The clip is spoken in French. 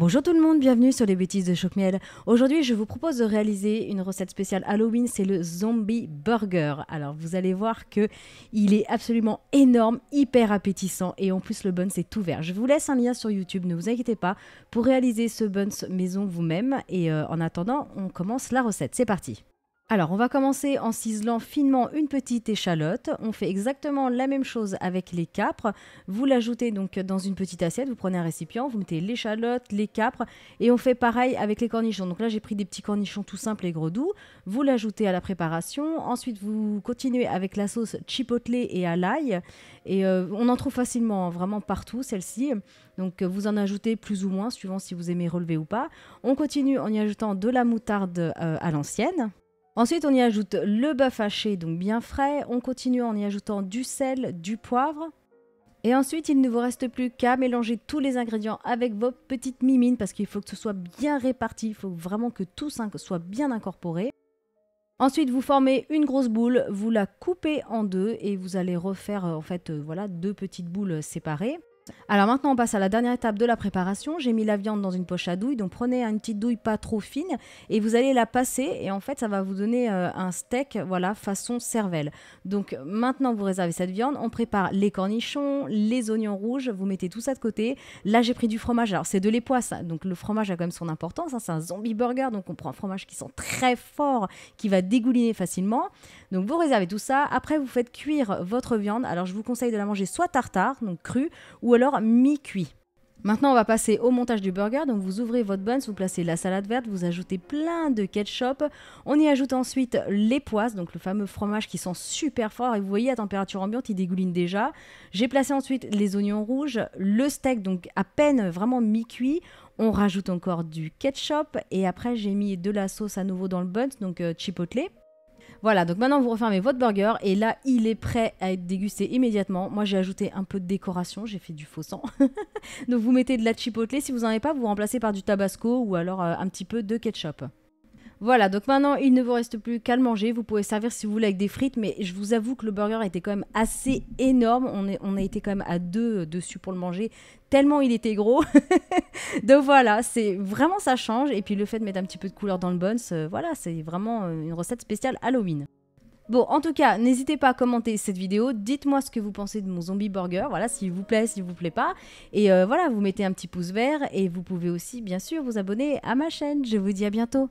Bonjour tout le monde, bienvenue sur les bêtises de Choc-Miel. Aujourd'hui, je vous propose de réaliser une recette spéciale Halloween, c'est le zombie burger. Alors, vous allez voir que il est absolument énorme, hyper appétissant et en plus le bun c'est tout vert. Je vous laisse un lien sur YouTube, ne vous inquiétez pas, pour réaliser ce bun maison vous-même. Et en attendant, on commence la recette. C'est parti. Alors, on va commencer en ciselant finement une petite échalote. On fait exactement la même chose avec les capres. Vous l'ajoutez donc dans une petite assiette, vous prenez un récipient, vous mettez l'échalote, les capres et on fait pareil avec les cornichons. Donc là, j'ai pris des petits cornichons tout simples et gros doux. Vous l'ajoutez à la préparation. Ensuite, vous continuez avec la sauce chipotle et à l'ail. Et on en trouve facilement, vraiment partout, celle-ci. Donc vous en ajoutez plus ou moins, suivant si vous aimez relever ou pas. On continue en y ajoutant de la moutarde à l'ancienne. Ensuite, on y ajoute le bœuf haché, donc bien frais. On continue en y ajoutant du sel, du poivre. Et ensuite, il ne vous reste plus qu'à mélanger tous les ingrédients avec vos petites mimines parce qu'il faut que ce soit bien réparti. Il faut vraiment que tout soit bien incorporé. Ensuite, vous formez une grosse boule, vous la coupez en deux et vous allez refaire voilà, deux petites boules séparées. Alors maintenant on passe à la dernière étape de la préparation. J'ai mis la viande dans une poche à douille, donc prenez une petite douille pas trop fine et vous allez la passer et en fait ça va vous donner un steak voilà façon cervelle. Donc maintenant vous réservez cette viande, on prépare les cornichons, les oignons rouges, vous mettez tout ça de côté. Là j'ai pris du fromage, alors c'est de l'époisse, donc le fromage a quand même son importance, hein. C'est un zombie burger donc on prend un fromage qui sent très fort, qui va dégouliner facilement. Donc vous réservez tout ça, après vous faites cuire votre viande. Alors je vous conseille de la manger soit tartare, donc crue, ou alors mi-cuit. Maintenant, on va passer au montage du burger. Donc, vous ouvrez votre buns, vous placez la salade verte, vous ajoutez plein de ketchup. On y ajoute ensuite les poisses, donc le fameux fromage qui sent super fort. Et vous voyez, à température ambiante, il dégouline déjà. J'ai placé ensuite les oignons rouges, le steak, donc à peine vraiment mi-cuit. On rajoute encore du ketchup. Et après, j'ai mis de la sauce à nouveau dans le buns, donc chipotle. Voilà, donc maintenant vous refermez votre burger et là il est prêt à être dégusté immédiatement. Moi j'ai ajouté un peu de décoration, j'ai fait du faux sang. Donc vous mettez de la chipotle, si vous n'en avez pas, vous remplacez par du tabasco ou alors un petit peu de ketchup. Voilà, donc maintenant il ne vous reste plus qu'à le manger. Vous pouvez servir si vous voulez avec des frites, mais je vous avoue que le burger était quand même assez énorme. On a été quand même à deux dessus pour le manger, tellement il était gros. Donc voilà, c'est vraiment ça change. Et puis le fait de mettre un petit peu de couleur dans le buns, voilà, c'est vraiment une recette spéciale Halloween. Bon, en tout cas, n'hésitez pas à commenter cette vidéo. Dites-moi ce que vous pensez de mon zombie burger. Voilà, s'il vous plaît, s'il vous plaît pas. Et voilà, vous mettez un petit pouce vert. Et vous pouvez aussi, bien sûr, vous abonner à ma chaîne. Je vous dis à bientôt.